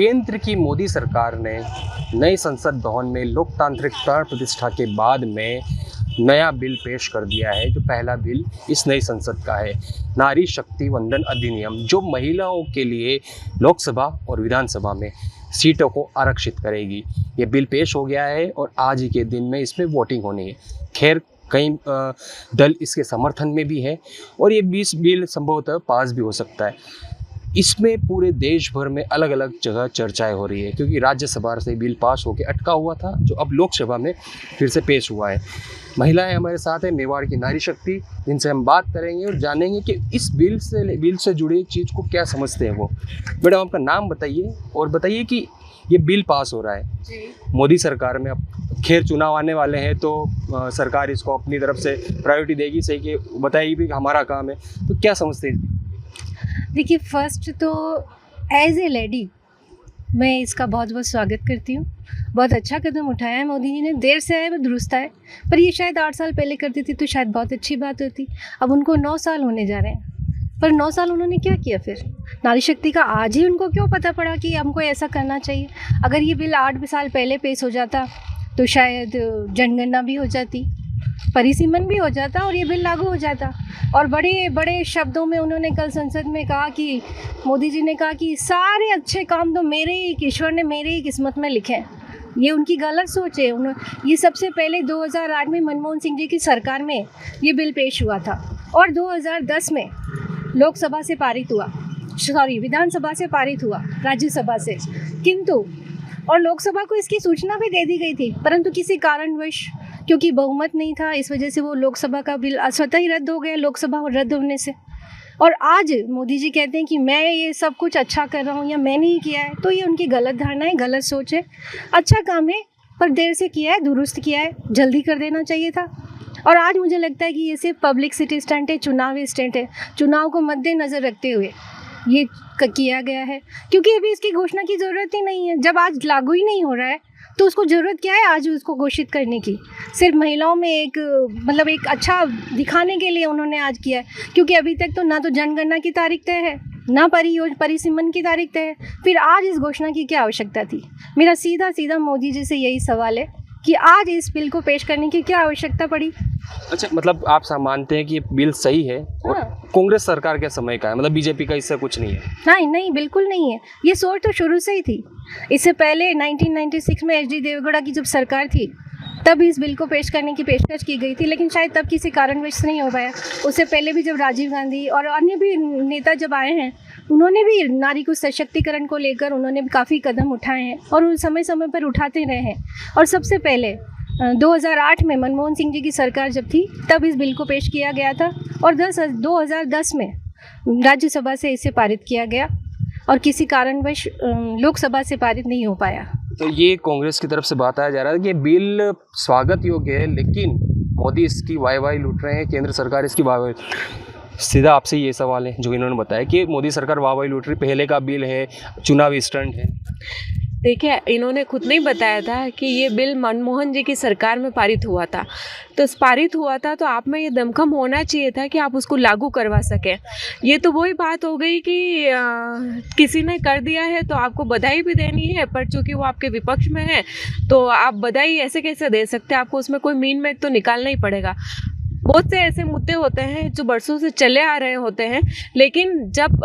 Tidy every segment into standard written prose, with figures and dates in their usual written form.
केंद्र की मोदी सरकार ने नए संसद भवन में लोकतांत्रिक प्राण प्रतिष्ठा के बाद में नया बिल पेश कर दिया है। जो पहला बिल इस नई संसद का है, नारी शक्ति वंदन अधिनियम, जो महिलाओं के लिए लोकसभा और विधानसभा में सीटों को आरक्षित करेगी। ये बिल पेश हो गया है और आज ही के दिन में इसमें वोटिंग होनी है। खैर, कई दल इसके समर्थन में भी है और ये 20 बिल संभवतः पास भी हो सकता है। इसमें पूरे देश भर में अलग अलग जगह चर्चाएं हो रही है, क्योंकि राज्यसभा से बिल पास होकर अटका हुआ था, जो अब लोकसभा में फिर से पेश हुआ है। महिलाएं हमारे साथ हैं, मेवाड़ की नारी शक्ति, जिनसे हम बात करेंगे और जानेंगे कि इस बिल से जुड़ी चीज़ को क्या समझते हैं वो। मैडम, आपका नाम बताइए और बताइए कि ये बिल पास हो रहा है जी। मोदी सरकार में, अब खैर चुनाव आने वाले हैं तो सरकार इसको अपनी तरफ से प्रायोरिटी देगी, सही कि बताइए भी हमारा काम है, तो क्या समझते हैं? देखिए, फर्स्ट तो एज ए लेडी मैं इसका बहुत बहुत स्वागत करती हूँ। बहुत अच्छा कदम उठाया है मोदी जी ने। देर से आए वो दुरुस्त आए, पर ये शायद 8 साल पहले करती थी तो शायद बहुत अच्छी बात होती। अब उनको 9 साल होने जा रहे हैं, पर 9 साल उन्होंने क्या किया फिर? नारी शक्ति का आज ही उनको क्यों पता पड़ा कि हमको ऐसा करना चाहिए? अगर ये बिल 8 साल पहले पेश हो जाता तो शायद जनगणना भी हो जाती, परिसीमन भी हो जाता और ये बिल लागू हो जाता। और बड़े बड़े शब्दों में उन्होंने कल संसद में कहा कि मोदी जी ने कहा कि सारे अच्छे काम तो मेरे ही, ईश्वर ने मेरे ही किस्मत में लिखे हैं। ये उनकी गलत सोच है। ये सबसे पहले 2008 में मनमोहन सिंह जी की सरकार में ये बिल पेश हुआ था और 2010 में लोकसभा से पारित हुआ, विधानसभा से पारित हुआ, राज्यसभा से, किंतु और लोकसभा को इसकी सूचना भी दे दी गई थी, परंतु किसी कारणवश क्योंकि बहुमत नहीं था, इस वजह से वो लोकसभा का बिल स्वतः ही रद्द हो गया, लोकसभा रद्द होने से। और आज मोदी जी कहते हैं कि मैं ये सब कुछ अच्छा कर रहा हूँ या मैंने ही किया है, तो ये उनकी गलत धारणा है, गलत सोच है। अच्छा काम है पर देर से किया है, दुरुस्त किया है, जल्दी कर देना चाहिए था। और आज मुझे लगता है कि ये सिर्फ पब्लिसिटी स्टंट है, चुनावी स्टंट है, चुनाव को मद्देनज़र रखते हुए ये किया गया है, क्योंकि अभी इसकी घोषणा की ज़रूरत ही नहीं है। जब आज लागू ही नहीं हो रहा है तो उसको ज़रूरत क्या है आज उसको घोषित करने की? सिर्फ महिलाओं में एक एक अच्छा दिखाने के लिए उन्होंने आज किया है, क्योंकि अभी तक तो ना तो जनगणना की तारीख तय है, ना परिसीमन की तारीख तय है। फिर आज इस घोषणा की क्या आवश्यकता थी? मेरा सीधा मोदी जी से यही सवाल है कि आज इस बिल को पेश करने की क्या आवश्यकता पड़ी? अच्छा, मतलब आप मानते हैं कि ये बिल सही है और कांग्रेस सरकार के समय का है, मतलब बीजेपी का इससे कुछ नहीं है? नहीं, बिल्कुल नहीं है। ये सोच तो शुरू से ही थी। इससे पहले 1996 में एच.डी. देवेगौड़ा की जब सरकार थी तब इस बिल को पेश करने की पेशकश की गई थी, लेकिन शायद तब किसी कारणवश नहीं हो पाया। उससे पहले भी जब राजीव गांधी और अन्य भी नेता जब आए हैं, उन्होंने भी नारी को सशक्तिकरण को लेकर उन्होंने भी काफ़ी कदम उठाए हैं और उन समय पर उठाते रहे हैं। और सबसे पहले 2008 में मनमोहन सिंह जी की सरकार जब थी तब इस बिल को पेश किया गया था और 2010 में राज्यसभा से इसे पारित किया गया और किसी कारणवश लोकसभा से पारित नहीं हो पाया। तो ये कांग्रेस की तरफ से बताया जा रहा है कि बिल स्वागत योग्य है, लेकिन मोदी इसकी वाहवाही लूट रहे हैं, केंद्र सरकार इसकी वाहवाही। सीधा आपसे ये सवाल है जो इन्होंने बताया कि मोदी सरकार वाहवाही लूट रही, पहले का बिल है, चुनावी स्टंट है। देखिए, इन्होंने खुद नहीं बताया था कि ये बिल मनमोहन जी की सरकार में पारित हुआ था, तो पारित हुआ था तो आप में ये दमखम होना चाहिए था कि आप उसको लागू करवा सकें। ये तो वही बात हो गई कि किसी ने कर दिया है तो आपको बधाई भी देनी है, पर चूंकि वो आपके विपक्ष में है तो आप बधाई ऐसे कैसे दे सकते हैं? आपको उसमें कोई मीन मेट तो निकालना ही पड़ेगा। बहुत से ऐसे मुद्दे होते हैं जो बरसों से चले आ रहे होते हैं, लेकिन जब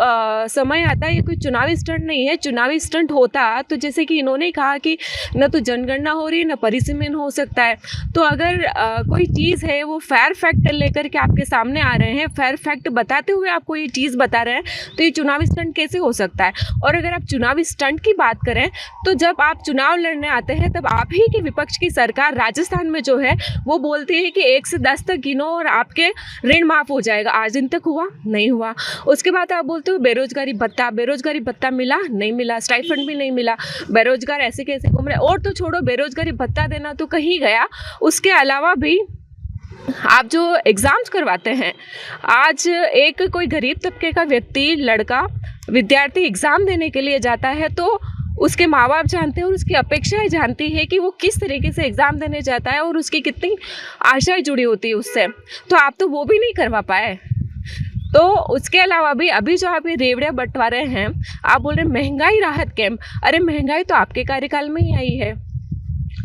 समय आता है, ये कोई चुनावी स्टंट नहीं है। चुनावी स्टंट होता तो जैसे कि इन्होंने कहा कि न तो जनगणना हो रही है, न परिसीमन हो सकता है, तो अगर कोई चीज़ है वो फेयर फैक्ट लेकर के आपके सामने आ रहे हैं, फेयर फैक्ट बताते हुए आपको ये चीज़ बता रहे हैं, तो ये चुनावी स्टंट कैसे हो सकता है? और अगर आप चुनावी स्टंट की बात करें तो जब आप चुनाव लड़ने आते हैं तब आप ही की विपक्ष की सरकार राजस्थान में जो है वो बोलती है कि 1 से 10 तक गिनो और आपके ऋण माफ़ हो जाएगा। आज दिन तक हुआ? नहीं हुआ। उसके बाद आप बोलते हो बेरोजगारी भत्ता मिला? नहीं मिला। स्टाइफंड भी नहीं मिला। बेरोजगार ऐसे कैसे घूम रहे? और तो छोड़ो, बेरोजगारी भत्ता देना तो कहीं गया, उसके अलावा भी आप जो एग्ज़ाम्स करवाते हैं, आज एक कोई गरीब तबके का व्यक्ति, लड़का, विद्यार्थी एग्ज़ाम देने के लिए जाता है तो उसके माँ बाप जानते हैं और उसकी अपेक्षाएं जानती है कि वो किस तरीके से एग्ज़ाम देने जाता है और उसकी कितनी आशाएं जुड़ी होती है उससे, तो आप तो वो भी नहीं करवा पाए। तो उसके अलावा भी अभी जो आप ये रेवड़िया बंटवा रहे हैं, आप बोल रहे हैं महंगाई राहत कैंप। अरे महंगाई तो आपके कार्यकाल में ही आई है,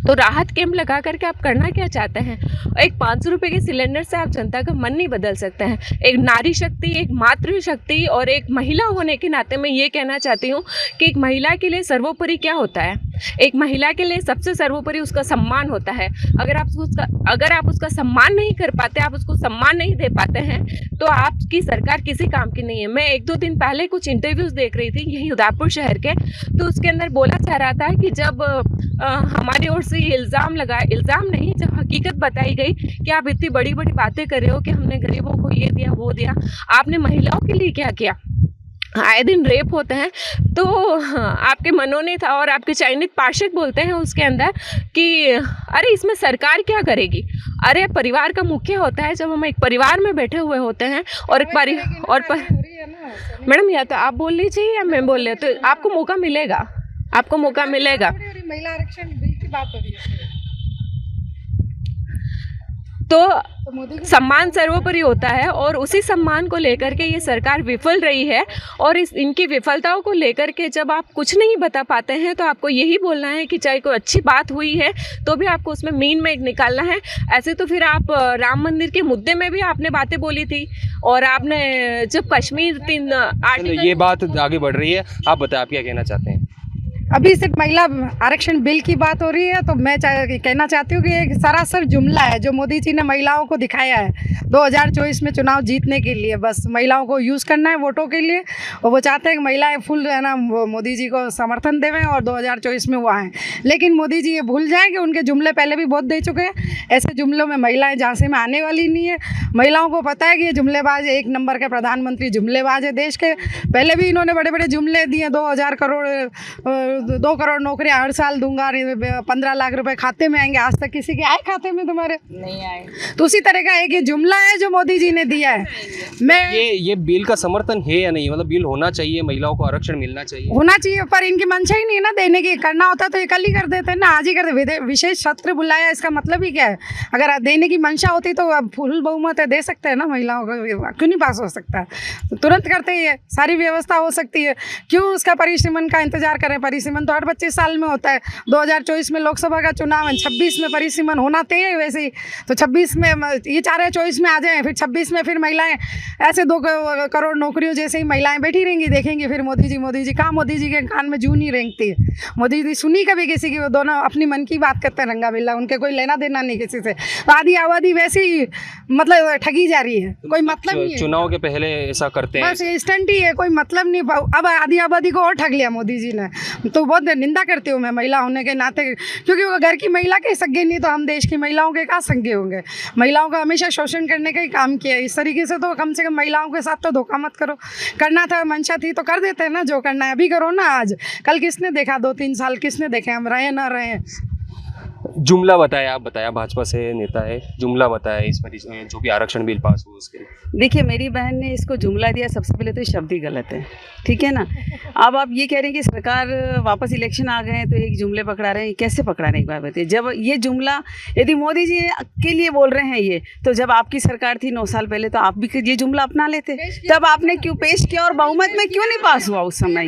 तो राहत कैंप लगा करके आप करना क्या चाहते हैं? एक 500 रुपये के सिलेंडर से आप जनता का मन नहीं बदल सकते हैं। एक नारी शक्ति, एक मातृशक्ति और एक महिला होने के नाते मैं ये कहना चाहती हूँ कि एक महिला के लिए सर्वोपरि क्या होता है? एक महिला के लिए सबसे सर्वोपरि उसका सम्मान होता है। अगर आप उसका सम्मान नहीं कर पाते, आप उसको सम्मान नहीं दे पाते हैं, तो आपकी सरकार किसी काम की नहीं है। मैं 1-2 दिन पहले कुछ इंटरव्यूज़ देख रही थी यही उदयपुर शहर के, तो उसके अंदर बोला जा रहा था कि जब हमारी ओर से ये इल्ज़ाम नहीं, जब हकीकत बताई गई कि आप इतनी बड़ी बड़ी बातें कर रहे हो कि हमने गरीबों को ये दिया वो दिया, आपने महिलाओं के लिए क्या किया? आए दिन रेप होते हैं, तो आपके मनोनीत और आपके चयनित पार्षद बोलते हैं उसके अंदर कि अरे इसमें सरकार क्या करेगी? अरे परिवार का मुख्य होता है, जब हम एक परिवार में बैठे हुए होते हैं और मैडम या तो आप बोल लीजिए या मैं बोल ले, तो आपको मौका मिलेगा, आपको मौका मिलेगा। महिला आरक्षण बिल की बात हो रही है, तो सम्मान सर्वोपरि होता है और उसी सम्मान को लेकर के ये सरकार विफल रही है। और इनकी विफलताओं को लेकर के जब आप कुछ नहीं बता पाते हैं, तो आपको यही बोलना है कि चाहे कोई अच्छी बात हुई है तो भी आपको उसमें मीन में निकालना है। ऐसे तो फिर आप राम मंदिर के मुद्दे में भी आपने बातें बोली थी, और आपने जब कश्मीर 3 आर्टिकल, ये बात आगे बढ़ रही है, आप बताएं आप क्या कहना चाहते हैं? अभी सिर्फ महिला आरक्षण बिल की बात हो रही है, तो मैं कहना चाहती हूँ कि एक सरासर जुमला है जो मोदी जी ने महिलाओं को दिखाया है 2024 में चुनाव जीतने के लिए। बस महिलाओं को यूज़ करना है वोटों के लिए, और वो चाहते हैं कि महिलाएं फुल है ना मोदी जी को समर्थन देवें और 2024 में वो आएँ। लेकिन मोदी जी ये भूल जाएं कि उनके जुमले पहले भी बहुत दे चुके हैं। ऐसे जुमलों में महिलाएं झांसे में आने वाली नहीं है। महिलाओं को पता है कि ये जुमलेबाज, 1 नंबर के प्रधानमंत्री जुमलेबाज है देश के। पहले भी इन्होंने बड़े बड़े जुमले दिए, 2 करोड़ नौकरियां हर साल दूंगा, 15 लाख रुपए खाते में आएंगे। आज तक किसी के आए खाते में? तुम्हारे नहीं आए। तो उसी तरह का एक ये जुमला है जो मोदी जी ने दिया है। मैं ये बिल का समर्थन है या नहीं? मतलब बिल होना चाहिए, महिलाओं को आरक्षण मिलना चाहिए, होना चाहिए, पर इनकी मंशा ही नहीं है ना देने की। करना होता तो ये कल ही कर देते ना, आज ही कर देते। विशेष सत्र बुलाया, इसका मतलब ही क्या है? अगर देने की मंशा होती तो अब फुल बहुमत है, दे सकते हैं ना महिलाओं को, क्यों नहीं पास हो सकता? तो तुरंत करते ही है, सारी व्यवस्था हो सकती है। क्यों उसका परिसीमन का इंतजार करें? परिसीमन तो 25 साल में होता है। 2024 में लोकसभा का चुनाव है, 26 में परिसीमन होना तय है वैसे ही। तो 26 में ये चाह रहे हैं 24 में आ जाएं, फिर 26 में फिर महिलाएं ऐसे 2 करोड़ नौकरियों जैसे ही महिलाएं बैठी रहेंगी, देखेंगी फिर मोदी जी कहाँ? मोदी जी के कान में जूं नहीं रेंगती है। मोदी जी सुनी कभी किसी की? वो दोनों अपनी मन की बात करते हैं रंगा बिल्ला, उनके कोई लेना देना नहीं किसी से। तो आधी आबादी वैसे ही मतलब ठगी जा रही है, कोई मतलब नहीं है। चुनाव के पहले ऐसा करते हैं, बस इंस्टेंट ही है, कोई मतलब नहीं। अब आधी आबादी को और ठग लिया मोदी जी ने। तो बहुत निंदा करती हूँ मैं महिला होने के नाते, क्योंकि वो घर की महिला के सगे नहीं तो हम देश की महिलाओं के कहाँ सगे होंगे? महिलाओं का हमेशा शोषण करने का ही काम किया है। इस तरीके से तो कम से कम महिलाओं के साथ तो धोखा मत करो। करना था, मंशा थी तो कर देते हैं ना, जो करना है अभी करो ना। आज कल किसने देखा? 2-3 साल किसने देखे? हम रहे ना रहे। जुमला बताया, आप बताया, भाजपा से नेता है, जुमला बताया इस पर जो भी आरक्षण बिल पास हुआ उसके। देखिए, मेरी बहन ने इसको जुमला दिया, सबसे पहले तो शब्द ही गलत है, ठीक है ना। अब आप ये कह रहे हैं कि सरकार वापस इलेक्शन आ गए हैं तो एक जुमले पकड़ा रहे हैं, कैसे पकड़ा रहे हैं एक बार बताइए। जब ये जुमला यदि मोदी जी के लिए बोल रहे हैं ये, तो जब आपकी सरकार थी 9 साल पहले तो आप भी ये जुमला अपना लेते, तब आपने क्यों पेश किया और बहुमत में क्यों नहीं पास हुआ उस समय?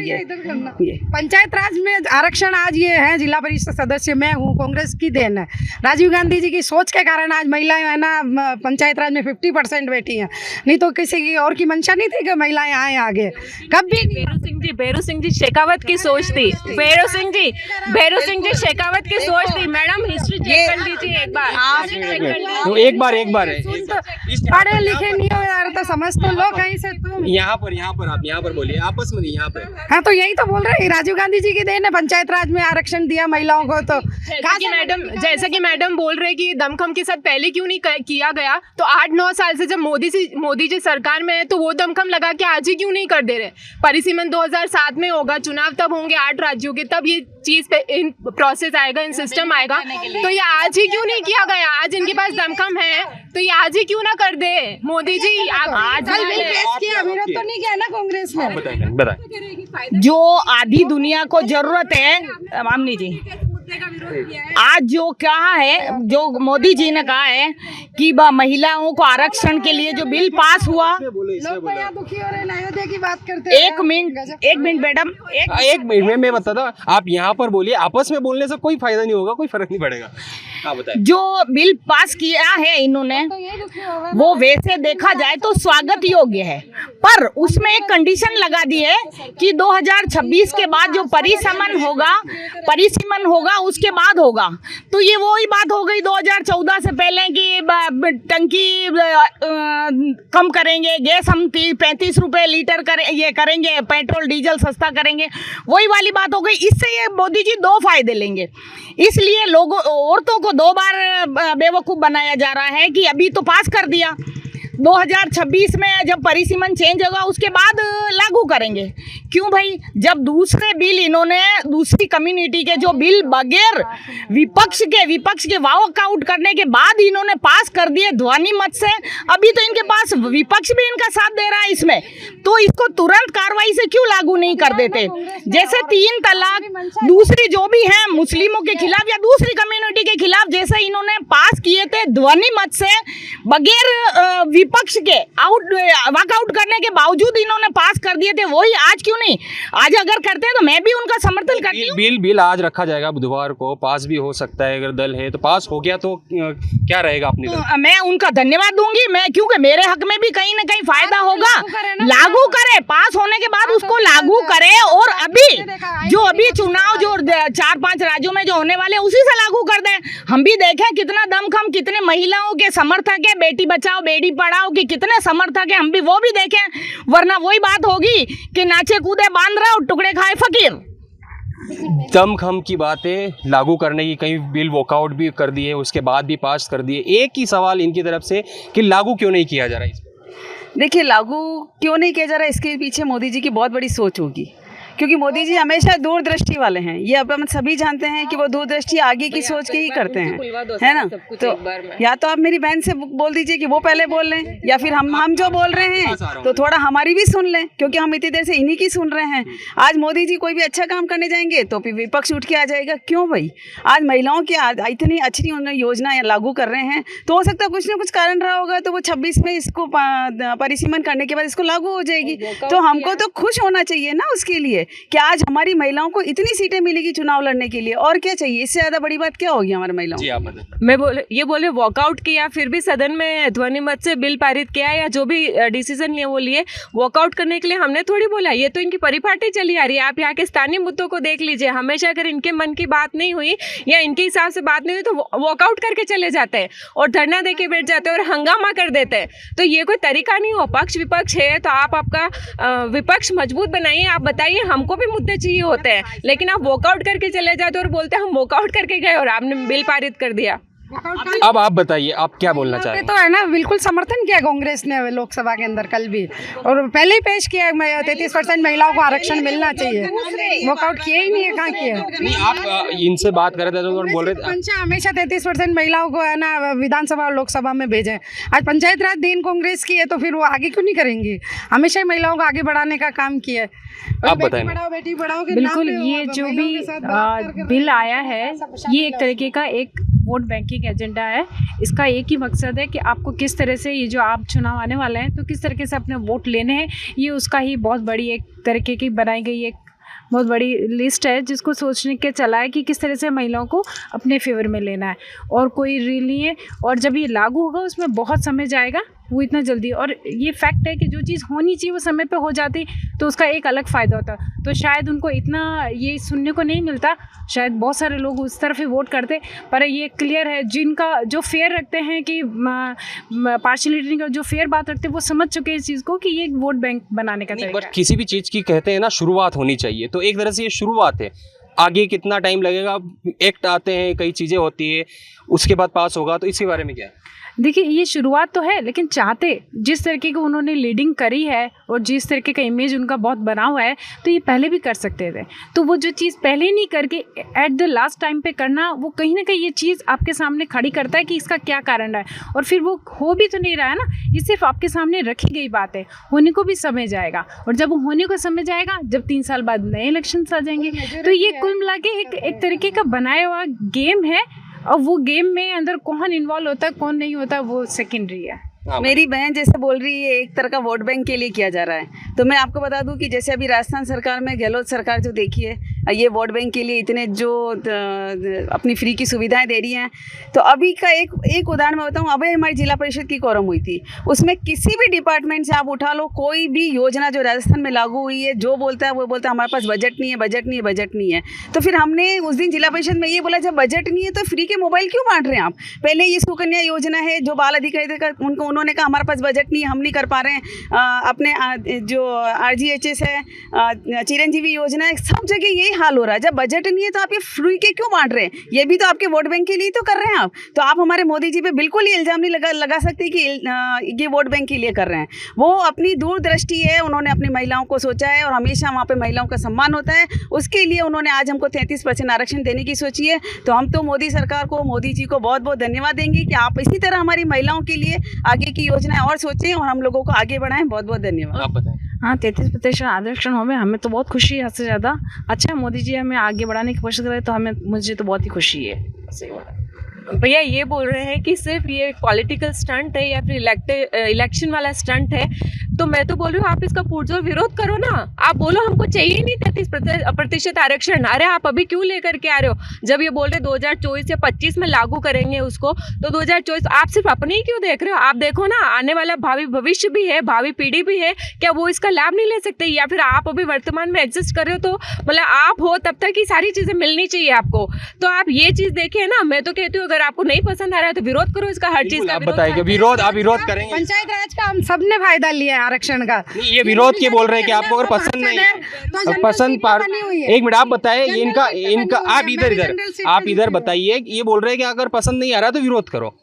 ये पंचायत राज में आरक्षण आज ये है, जिला परिषद सदस्य मैं हूँ, कांग्रेस की देन है। राजीव गांधी जी की सोच के कारण आज महिलाएं है ना पंचायत राज में 50% बैठी हैं, नहीं तो किसी की और की मंशा नहीं थी कि महिलाएं आए आगे कभी। भैरू सिंह जी शेखावत की सोच थी, भैरू सिंह जी शेखावत की सोच थी। मैडम हिस्ट्री चेक कर लीजिए एक बार, एक बार पढ़े लिखे नहीं हो यार तो समझ तो लो कहीं से। तुम यहाँ पर आप यहाँ पर बोलिए, आपस में यहाँ पे। हाँ तो यही तो बोल रहे हैं, राजीव गांधी जी की देन है, पंचायत राज में आरक्षण दिया महिलाओं को। तो जैसा कि मैडम बोल रहे कि दमखम के साथ पहले क्यों नहीं किया गया, तो 8-9 साल से जब मोदी जी सरकार में है तो वो दमखम लगा के आज ही क्यों नहीं कर दे रहे? परिसीमन 2007 में होगा, चुनाव तब होंगे 8 राज्यों के, तब ये चीज पे इन प्रोसेस आएगा, इन सिस्टम आएगा, तो ये आज ही क्यों नहीं किया गया? आज इनके पास दमखम है तो ये आज ही क्यों ना कर दे मोदी जी? आप आज किया, विरोध तो नहीं किया ना कांग्रेस ने। बताएं। जो आधी दुनिया को जरूरत है, मामनी जी आज जो कहा है, जो मोदी जी ने कहा है कि महिलाओं को आरक्षण के लिए जो बिल पास हुआ, लोग तो यहाँ दुखी हो रहे हैं, अयोध्या की बात करते हैं। एक मिनट मैडम, एक मिनट में मैं बताता हूँ, आप यहाँ पर बोलिए, आपस में बोलने से कोई फायदा नहीं होगा, कोई फर्क नहीं पड़ेगा। आप बताइए। जो बिल पास किया है इन्होंने, वो वैसे देखा जाए तो स्वागत योग्य है, पर उसमें एक कंडीशन लगा दी है कि 2026 के बाद जो परिसीमन होगा उसके बाद होगा। तो ये वही बात हो गई 2014 से पहले कि टंकी कम करेंगे, गैस हम 35 रुपए लीटर करेंगे, पेट्रोल डीजल सस्ता करेंगे, वही वाली बात हो गई। इससे ये मोदी जी 2 फायदे लेंगे, इसलिए लोगों, औरतों को 2 बार बेवकूफ़ बनाया जा रहा है कि अभी तो पास कर दिया, 2026 में जब परिसीमन चेंज होगा उसके बाद लागू करेंगे। क्यों भाई, जब दूसरे बिल इन्होंने दूसरी कम्युनिटी के जो बिल बगैर विपक्ष के वॉकआउट करने के बाद इन्होंने पास कर दिए ध्वनि मत से, अभी तो इनके पास विपक्ष भी इनका साथ दे रहा है इसमें, तो इसको तुरंत कार्रवाई से क्यों लागू नहीं कर देते? जैसे 3 तलाक, दूसरी जो भी है मुस्लिमों के खिलाफ या दूसरी कम्युनिटी के खिलाफ, जैसे इन्होंने पास किए थे ध्वनि मत से बगैर विपक्ष के वॉकआउट करने के बावजूद इन्होंने पास कर दिए थे, वही आज क्यों नहीं? आज अगर करते हैं तो मैं भी उनका समर्थन करती हूँ। बिल आज रखा जाएगा, बुधवार को पास भी हो सकता है, अगर दल है तो पास हो गया तो क्या रहेगा अपनी तो मैं उनका धन्यवाद दूंगी, मैं, क्योंकि मेरे हक में भी कहीं ना कहीं फायदा होगा। लागू करे, पास होने के बाद उसको लागू करे, और अभी चुनाव जो 4-5 राज्यों में जो होने वाले उसी से लागू कर दें। हम भी देखें कितना दमखम, कितने महिलाओं के समर्थक है, बेटी बचाओ बेटी पढ़ाओ के कितने समर्थक है, हम भी वो भी देखें, वरना वही बात होगी कि नाचे कूदे बांध रहा और टुकड़े खाए फकीर। दमखम की बातें लागू करने की, कहीं बिल वॉकआउट भी कर दिए, उसके बाद भी पास कर दिए। एक ही सवाल इनकी तरफ से कि लागू क्यों नहीं किया जा रहा है? देखिए, लागू क्यों नहीं किया जा रहा है, इसके पीछे मोदी जी की बहुत बड़ी सोच होगी, क्योंकि मोदी जी हमेशा दूरदृष्टि वाले हैं। ये अब हम सभी जानते हैं कि वो दूरदृष्टि आगे की सोच के ही करते हैं, है ना? तो या तो आप मेरी बहन से बोल दीजिए कि वो पहले बोल लें, या फिर हम जो बोल रहे हैं तो थोड़ा हमारी भी सुन लें, क्योंकि हम इतनी देर से इन्हीं की सुन रहे हैं। आज मोदी जी कोई भी अच्छा काम करने जाएंगे तो फिर विपक्ष उठ के आ जाएगा। क्यों भाई? आज महिलाओं की इतनी अच्छी उन्होंने योजना लागू कर रहे हैं, तो हो सकता है कुछ ना कुछ कारण रहा होगा, तो वो 26 में इसको परिसीमन करने के बाद इसको लागू हो जाएगी। तो हमको तो खुश होना चाहिए ना उसके लिए कि आज हमारी महिलाओं को इतनी सीटें मिलेगी चुनाव लड़ने के लिए, और क्या चाहिए? इससे ज्यादा बड़ी बात क्या होगी हमारे महिलाओं को? मैं बोले वॉकआउट किया, फिर भी सदन में ध्वनि मत से बिल पारित किया, या जो भी डिसीजन लिए वो लिए, वॉकआउट करने के लिए हमने थोड़ी बोला। ये तो इनकी परिपाटी चली आ रही है। आप यहाँ के स्थानीय मुद्दों को देख लीजिए, हमेशा अगर इनके मन की बात नहीं हुई या इनके हिसाब से बात नहीं हुई तो वॉकआउट करके चले जाते हैं और धरना दे के बैठ जाते हैं और हंगामा कर देते हैं। तो ये कोई तरीका नहीं हो। पक्ष विपक्ष है तो आप आपका विपक्ष मजबूत बनाइए, आप बताइए, हमको भी मुद्दे चाहिए होते हैं, लेकिन आप वॉकआउट करके चले जाते और बोलते हैं हम वॉकआउट करके गए और आपने बिल पारित कर दिया। अब आप बताइए, आप क्या बोलना चाह रहे हैं? तो है ना, बिल्कुल समर्थन किया कांग्रेस ने लोकसभा के अंदर कल भी, और पहले ही पेश किया 33% महिलाओं को आरक्षण मिलना चाहिए। वॉकआउट किया ही नहीं है, कहाँ किया? नहीं, आप इनसे बात कर रहे थे तो बोल रहे थे पंचा हमेशा 33% महिलाओं को है ना विधानसभा और लोकसभा में भेजें। आज पंचायत राज दिन कांग्रेस की है, तो फिर वो आगे क्यों नहीं करेंगी? हमेशा ही महिलाओं को आगे बढ़ाने का काम किया है। आप बताएं। बेटी पढ़ाओ के बिल्कुल, नाम पे ये जो भी बिल आया है, ये एक तरीके का एक वोट बैंकिंग एजेंडा है। इसका एक ही मकसद है कि आपको किस तरह से, ये जो आप चुनाव आने वाले हैं तो किस तरीके से अपने वोट लेने हैं, ये उसका ही बहुत बड़ी एक तरीके की बनाई गई एक बहुत बड़ी लिस्ट है, जिसको सोचने के चला है कि किस तरह से महिलाओं को अपने फेवर में लेना है, और कोई रील नहीं है। और जब ये लागू होगा उसमें बहुत समय जाएगा, वो इतना जल्दी, और ये फैक्ट है कि जो चीज़ होनी चाहिए वो समय पे हो जाती तो उसका एक अलग फ़ायदा होता। तो शायद उनको इतना ये सुनने को नहीं मिलता, शायद बहुत सारे लोग उस तरफ ही वोट करते, पर ये क्लियर है, जिनका जो फेयर रखते हैं कि पार्शलिटी का जो फेयर बात रखते हैं वो समझ चुके हैं इस चीज़ को कि ये एक वोट बैंक बनाने का तरीका है। किसी भी चीज़ की कहते हैं ना, शुरुआत होनी चाहिए, तो एक तरह से ये शुरुआत है। आगे कितना टाइम लगेगा, एक्ट आते हैं, कई चीज़ें होती है, उसके बाद पास होगा, तो इसके बारे में क्या है? देखिए ये शुरुआत तो है, लेकिन चाहते जिस तरीके की उन्होंने लीडिंग करी है और जिस तरीके का इमेज उनका बहुत बना हुआ है, तो ये पहले भी कर सकते थे। तो वो जो चीज़ पहले नहीं करके एट द लास्ट टाइम पे करना, वो कहीं ना कहीं ये चीज़ आपके सामने खड़ी करता है कि इसका क्या कारण है। और फिर वो हो भी तो नहीं रहा है ना, ये सिर्फ आपके सामने रखी गई बात है। होने को भी समय जाएगा, और जब होने को समय जाएगा, जब 3 साल बाद नए इलेक्शन आ जाएंगे, तो ये कुल मिला के एक तरीके का बनाया हुआ गेम है। और वो गेम में अंदर कौन इन्वॉल्व होता है कौन नहीं होता वो सेकेंडरी है। मेरी बहन जैसे बोल रही है एक तरह का वोट बैंक के लिए किया जा रहा है, तो मैं आपको बता दूं कि जैसे अभी राजस्थान सरकार में गहलोत सरकार जो देखिए ये वोट बैंक के लिए इतने जो अपनी फ्री की सुविधाएं दे रही हैं, तो अभी का एक उदाहरण मैं बताऊं। अभी हमारी जिला परिषद की कोरम हुई थी, उसमें किसी भी डिपार्टमेंट से आप उठा लो, कोई भी योजना जो राजस्थान में लागू हुई है, जो बोलता है वो बोलता है हमारे पास बजट नहीं है, बजट नहीं है, बजट नहीं है। तो फिर हमने उस दिन जिला परिषद में ये बोला, जब बजट नहीं है तो फ्री के मोबाइल क्यों बांट रहे हैं आप? पहले ये सुकन्या योजना है जो बाल अधिकारी थे, उन्होंने कहा हमारे पास बजट नहीं है, हम नहीं कर पा रहे हैं। अपने जो RGHS है, चिरंजीवी योजना है, सब जगह यही हाल हो रहा है। जब बजट नहीं है तो आप ये फ्री के क्यों बांट रहे हैं? ये भी तो आपके वोट बैंक के लिए तो कर रहे हैं आप। तो आप हमारे मोदी जी पे बिल्कुल ये इल्ज़ाम नहीं लगा सकते कि ये वोट बैंक के लिए कर रहे हैं। वो अपनी दूरदृष्टि है, उन्होंने अपनी महिलाओं को सोचा है और हमेशा वहाँ पे महिलाओं का सम्मान होता है। उसके लिए उन्होंने आज हमको 33% आरक्षण देने की सोची है। तो हम तो मोदी सरकार को, मोदी जी को बहुत बहुत धन्यवाद देंगे कि आप इसी तरह हमारी महिलाओं के लिए आगे की योजनाएं और सोचें और हम लोगों को आगे बढ़ाएं। बहुत बहुत धन्यवाद। आप बताएं। हाँ, 33% आरक्षण हो में हमें तो बहुत खुशी है, हद से ज़्यादा। अच्छा, मोदी जी हमें आगे बढ़ाने की कोशिश कर रहे हैं, तो मुझे तो बहुत ही खुशी है। सही बात है। भैया ये बोल रहे हैं कि सिर्फ ये पॉलिटिकल स्टंट है या फिर इलेक्शन वाला स्टंट है, तो मैं तो बोल रही हूँ आप इसका पुरजोर विरोध करो ना। आप बोलो हमको चाहिए नहीं 33% आरक्षण। अरे आप अभी क्यों लेकर के आ रहे हो? जब ये बोल रहे 2024 या 25 में लागू करेंगे उसको, तो 2024 आप सिर्फ अपने ही क्यों देख रहे हो? आप देखो ना, आने वाला भावी भविष्य भी है, भावी पीढ़ी भी है, क्या वो इसका लाभ नहीं ले सकते? या फिर आप अभी वर्तमान में एग्जिस्ट कर रहे हो, तो मतलब आप हो तब तक की सारी चीज़ें मिलनी चाहिए आपको। तो आप ये चीज़ देखिए ना। मैं तो कहती हूँ अगर आपको नहीं पसंद आ रहा है तो विरोध करो इसका, हर चीज़ का। आप बताइए, विरोध आप विरोध करेंगे? पंचायत राज का हम सब ने फायदा लिया है आरक्षण का। ये विरोध के बोल रहे हैं कि आपको अगर पसंद नहीं है, पसंद पार। एक मिनट आप बताएं, इनका आप इधर बताइए। ये बोल रहे हैं कि अगर पसंद नहीं आ रहा तो विरोध करो।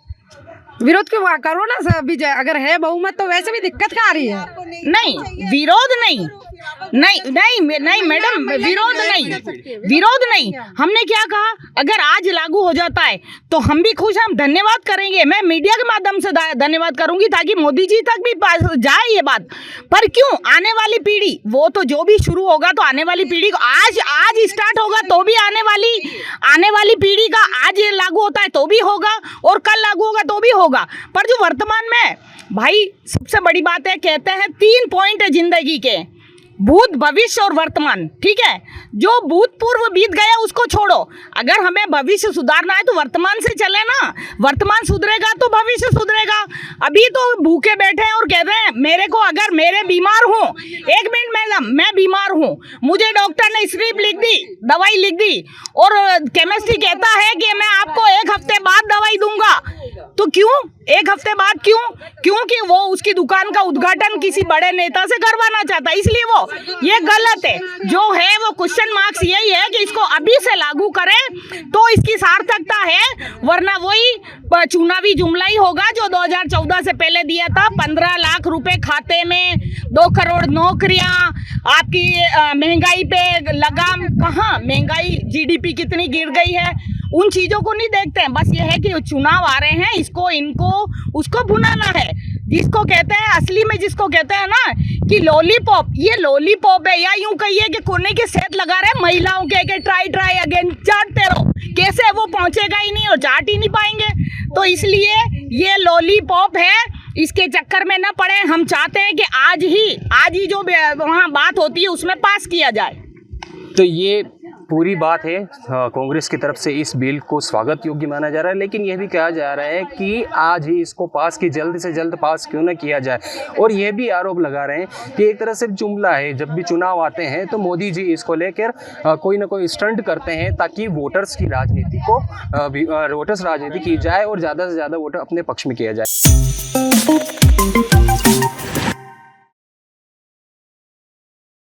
विरोध क्यों करो ना सर? अभी अगर है बहुमत तो वैसे भी दिक्कत क्या आ रही है? नहीं, विरोध नहीं मैडम, विरोध नहीं। हमने क्या कहा, अगर आज लागू हो जाता है तो हम भी खुश हैं, हम धन्यवाद करेंगे। मैं मीडिया के माध्यम से धन्यवाद करूंगी ताकि मोदी जी तक भी जाए ये बात। पर क्यों? आने वाली पीढ़ी, वो तो जो भी शुरू होगा तो आने वाली पीढ़ी को आज स्टार्ट होगा तो भी आने वाली पीढ़ी का आज ये लागू होता है तो भी होगा और कल लागू होगा तो भी होगा। पर जो वर्तमान में भाई सबसे बड़ी बात है, कहते हैं 3 पॉइंट है जिंदगी के, भूत, भविष्य और वर्तमान। ठीक है, जो भूतपूर्व बीत गया उसको छोड़ो। अगर हमें भविष्य सुधारना है तो वर्तमान से चले ना। वर्तमान सुधरेगा तो भविष्य सुधरेगा। अभी तो भूखे बैठे हैं और कह रहे हैं मेरे को, अगर मेरे बीमार हूँ, 1 मिनट मैडम, मैं बीमार हूँ, मुझे डॉक्टर ने स्ट्रिप लिख दी, दवाई लिख दी, और केमिस्ट्री कहता है कि मैं आपको 1 हफ्ते बाद दवाई दूंगा। तो क्यों 1 हफ्ते बाद? क्योंकि वो उसकी दुकान का उद्घाटन किसी बड़े नेता से करवाना चाहता है, इसलिए वो ये गलत है। जो है वो क्वेश्चन मार्क्स यही है कि इसको अभी से लागू करें तो इसकी सार्थकता है, वरना वही चुनावी जुमला ही होगा जो 2014 से पहले दिया था। 15 लाख रुपए खाते में, 2 करोड़ नौकरियां, आपकी महंगाई पे लगाम कहाँ, महंगाई GDP कितनी गिर गई है, उन चीजों को नहीं देखते हैं। बस ये है कि चुनाव आ रहे हैं, उसको भुनाना है। जिसको कहते हैं असली में, जिसको कहते हैं ना कि लॉलीपॉप, ये लॉलीपॉप है, या यूं कहिए कि कोने के सेट लगा रहे हैं महिलाओं के ट्राई अगेन, चाटते रहो। कैसे? वो पहुंचेगा ही नहीं और चाट ही नहीं पाएंगे। तो इसलिए ये लॉलीपॉप है, इसके चक्कर में न पड़े। हम चाहते हैं कि आज ही जो वहाँ बात होती है उसमें पास किया जाए। तो ये पूरी बात है। कांग्रेस की तरफ से इस बिल को स्वागत योग्य माना जा रहा है, लेकिन यह भी कहा जा रहा है कि आज ही इसको पास की, जल्द से जल्द पास क्यों ना किया जाए। और यह भी आरोप लगा रहे हैं कि एक तरह से जुमला है, जब भी चुनाव आते हैं तो मोदी जी इसको लेकर कोई ना कोई स्टंट करते हैं ताकि वोटर्स राजनीति की जाए और ज़्यादा से ज़्यादा वोटर अपने पक्ष में किया जाए।